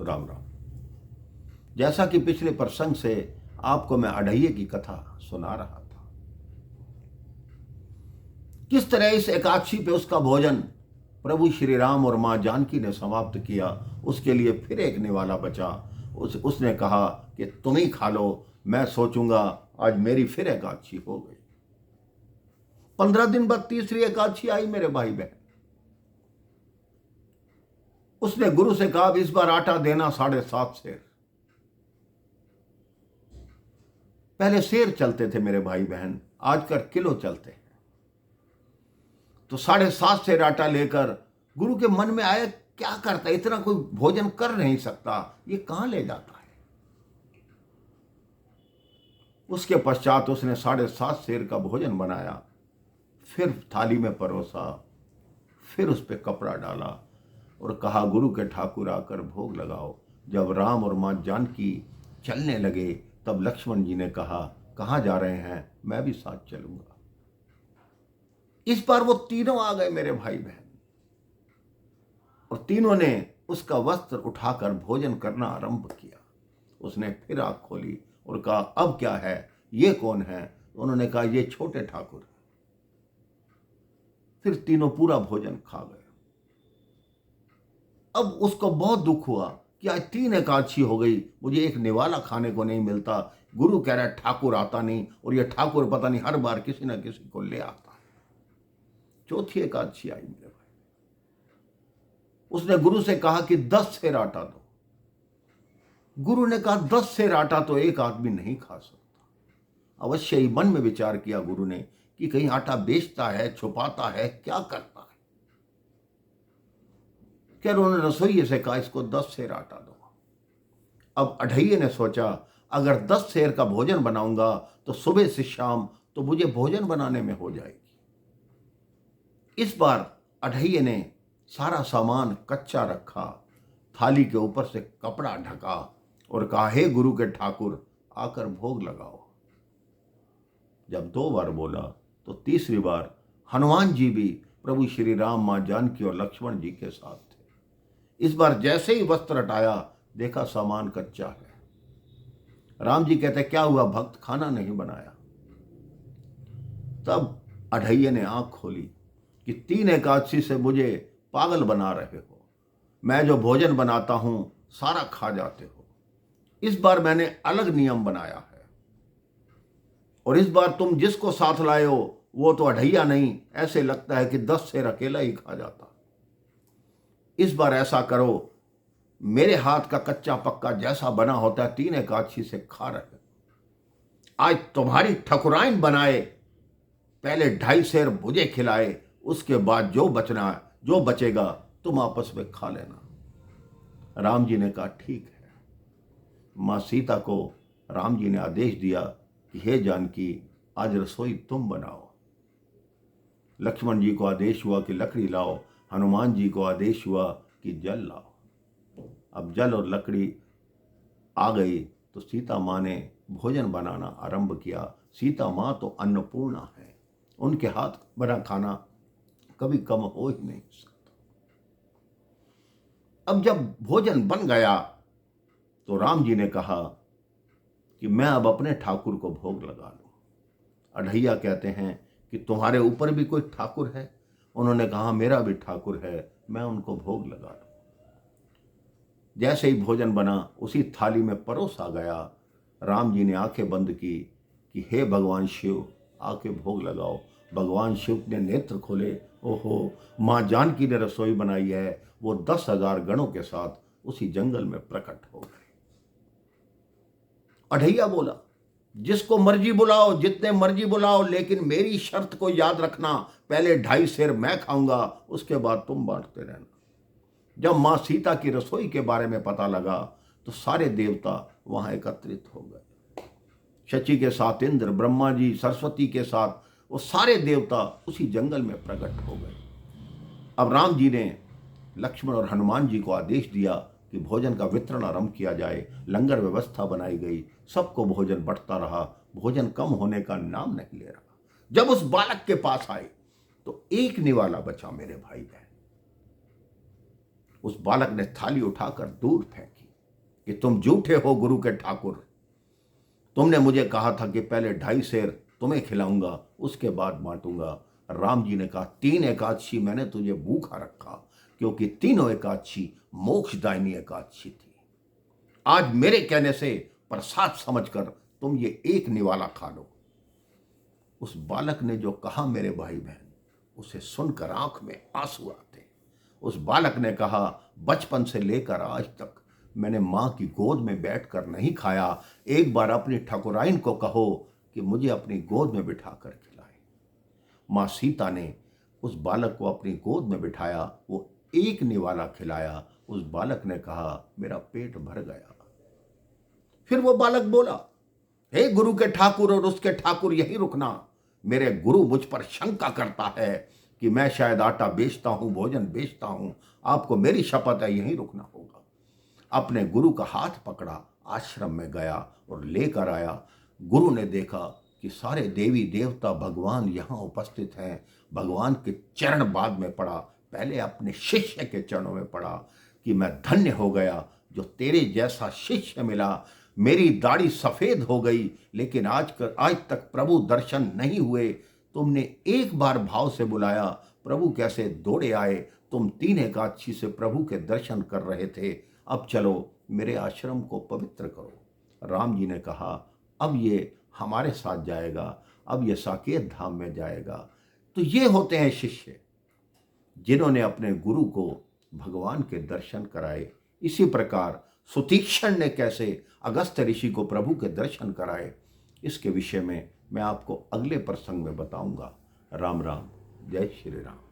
राम राम। जैसा कि पिछले प्रसंग से आपको मैं अढ़ैये की कथा सुना रहा था, किस तरह इस एकादशी पे उसका भोजन प्रभु श्री राम और मां जानकी ने समाप्त किया। उसके लिए फिर एक निवाला बचा। उसने कहा कि तुम ही खा लो, मैं सोचूंगा आज मेरी फिर एकादशी हो गई। 15 दिन बाद तीसरी एकादशी आई मेरे भाई बहन। उसने गुरु से कहा इस बार आटा देना 7.5 सेर। पहले सेर चलते थे मेरे भाई बहन, आजकल किलो चलते हैं। तो 7.5 सेर आटा लेकर गुरु के मन में आया, क्या करता है, इतना कोई भोजन कर नहीं सकता, ये कहां ले जाता है। उसके पश्चात उसने 7.5 सेर का भोजन बनाया, फिर थाली में परोसा, फिर उस पर कपड़ा डाला और कहा गुरु के ठाकुर आकर भोग लगाओ। जब राम और मां जानकी चलने लगे तब लक्ष्मण जी ने कहा कहां जा रहे हैं, मैं भी साथ चलूंगा। इस बार वो तीनों आ गए मेरे भाई बहन, और तीनों ने उसका वस्त्र उठाकर भोजन करना आरंभ किया। उसने फिर आंख खोली और कहा अब क्या है, ये कौन है। उन्होंने कहा ये छोटे ठाकुर। फिर तीनों पूरा भोजन खा गए। अब उसको बहुत दुख हुआ कि आज 3 एकादशी हो गई, मुझे एक निवाला खाने को नहीं मिलता। गुरु कह रहा है ठाकुर आता नहीं, और ये ठाकुर पता नहीं हर बार किसी ना किसी को ले आता है। चौथी एकादशी आई मेरे भाई। उसने गुरु से कहा कि 10 सेर आटा दो। गुरु ने कहा 10 सेर आटा तो एक आदमी नहीं खा सकता। अवश्य ही मन में विचार किया गुरु ने कि कहीं आटा बेचता है, छुपाता है, क्या करता है। क्या उन्होंने रसोइये से कहा इसको 10 सेर आटा दो। अब अढ़ैये ने सोचा अगर 10 सेर का भोजन बनाऊंगा तो सुबह से शाम तो मुझे भोजन बनाने में हो जाएगी। इस बार अढ़ैये ने सारा सामान कच्चा रखा, थाली के ऊपर से कपड़ा ढका और कहा हे गुरु के ठाकुर आकर भोग लगाओ। जब 2 बार बोला तो तीसरी बार हनुमान जी भी प्रभु श्री राम, मां जानकी और लक्ष्मण जी के साथ थे। इस बार जैसे ही वस्त्र हटाया देखा सामान कच्चा है। राम जी कहते क्या हुआ भक्त, खाना नहीं बनाया। तब अढ़ैये ने आंख खोली कि 3 एकादशी से मुझे पागल बना रहे हो, मैं जो भोजन बनाता हूं सारा खा जाते हो। इस बार मैंने अलग नियम बनाया है, और इस बार तुम जिसको साथ लाए हो वो तो अढ़ैया नहीं, ऐसे लगता है कि 10 सेर अकेला ही खा जाता। इस बार ऐसा करो, मेरे हाथ का कच्चा पक्का जैसा बना होता है 3 एकादशी से खा रहे, आज तुम्हारी ठकुराइन बनाए, पहले 2.5 सेर मुझे खिलाए, उसके बाद जो बचेगा तुम आपस में खा लेना। राम जी ने कहा ठीक है। मां सीता को राम जी ने आदेश दिया कि हे जानकी आज रसोई तुम बनाओ। लक्ष्मण जी को आदेश हुआ कि लकड़ी लाओ, हनुमान जी को आदेश हुआ कि जल लाओ। अब जल और लकड़ी आ गई तो सीता माँ ने भोजन बनाना आरंभ किया। सीता माँ तो अन्नपूर्णा है, उनके हाथ बना खाना कभी कम हो ही नहीं सकता। अब जब भोजन बन गया तो राम जी ने कहा कि मैं अब अपने ठाकुर को भोग लगा लूं। अढ़ैया कहते हैं कि तुम्हारे ऊपर भी कोई ठाकुर है। उन्होंने कहा मेरा भी ठाकुर है, मैं उनको भोग लगा लूं। जैसे ही भोजन बना उसी थाली में परोसा गया। राम जी ने आंखें बंद की कि हे भगवान शिव आके भोग लगाओ। भगवान शिव ने नेत्र खोले, ओहो मां जानकी ने रसोई बनाई है। वो 10,000 गणों के साथ उसी जंगल में प्रकट हो गए। अढ़ैया बोला जिसको मर्जी बुलाओ, जितने मर्जी बुलाओ, लेकिन मेरी शर्त को याद रखना, पहले 2.5 सेर मैं खाऊंगा, उसके बाद तुम बांटते रहना। जब मां सीता की रसोई के बारे में पता लगा तो सारे देवता वहां एकत्रित हो गए। शची के साथ इंद्र, ब्रह्मा जी, सरस्वती के साथ वो सारे देवता उसी जंगल में प्रकट हो गए। अब राम जी ने लक्ष्मण और हनुमान जी को आदेश दिया कि भोजन का वितरण आरंभ किया जाए। लंगर व्यवस्था बनाई गई, सबको भोजन बढ़ता रहा, भोजन कम होने का नाम नहीं ले रहा। जब उस बालक के पास आए तो एक निवाला बचा मेरे भाई बहन। उस बालक ने थाली उठाकर दूर फेंकी। कि तुम झूठे हो गुरु के ठाकुर। तुमने मुझे कहा था कि पहले 2.5 सेर तुम्हें खिलाऊंगा, उसके बाद बांटूंगा। राम जी ने कहा 3 एकादशी मैंने तुझे भूखा रखा, क्योंकि तीनों एकादशी मोक्षदायिनी एकादशी थी। आज मेरे कहने से प्रसाद समझकर तुम ये एक निवाला खा लो। उस बालक ने जो कहा मेरे भाई बहन, उसे सुनकर आंख में आंसू आते। उस बालक ने कहा, बचपन से लेकर आज तक मैंने मां की गोद में बैठकर नहीं खाया, एक बार अपनी ठकुराइन को कहो कि मुझे अपनी गोद में बिठाकर खिलाए। मां सीता ने उस बालक को अपनी गोद में बिठाया, वो एक निवाला खिलाया। उस बालक ने कहा, मेरा पेट भर गया। फिर वो बालक बोला, हे गुरु के ठाकुर और उसके ठाकुर यहीं रुकना। मेरे गुरु मुझ पर शंका करता है कि मैं शायद आटा बेचता हूं, भोजन बेचता हूं। आपको मेरी शपथ है, यहीं रुकना होगा। अपने गुरु का हाथ पकड़ा, आश्रम में गया और लेकर आया। गुरु ने देखा कि सारे देवी देवता भगवान यहाँ उपस्थित हैं। भगवान के चरण बाद में पड़ा, पहले अपने शिष्य के चरणों में पड़ा कि मैं धन्य हो गया जो तेरे जैसा शिष्य मिला। मेरी दाढ़ी सफेद हो गई, लेकिन आज तक प्रभु दर्शन नहीं हुए। तुमने एक बार भाव से बुलाया, प्रभु कैसे दौड़े आए। तुम 3 एकादशी से प्रभु के दर्शन कर रहे थे। अब चलो मेरे आश्रम को पवित्र करो। राम जी ने कहा, अब ये हमारे साथ जाएगा, अब ये साकेत धाम में जाएगा। तो ये होते हैं शिष्य जिन्होंने अपने गुरु को भगवान के दर्शन कराए। इसी प्रकार सुतीक्षण ने कैसे अगस्त्य ऋषि को प्रभु के दर्शन कराए, इसके विषय में मैं आपको अगले प्रसंग में बताऊंगा। राम राम, जय श्री राम।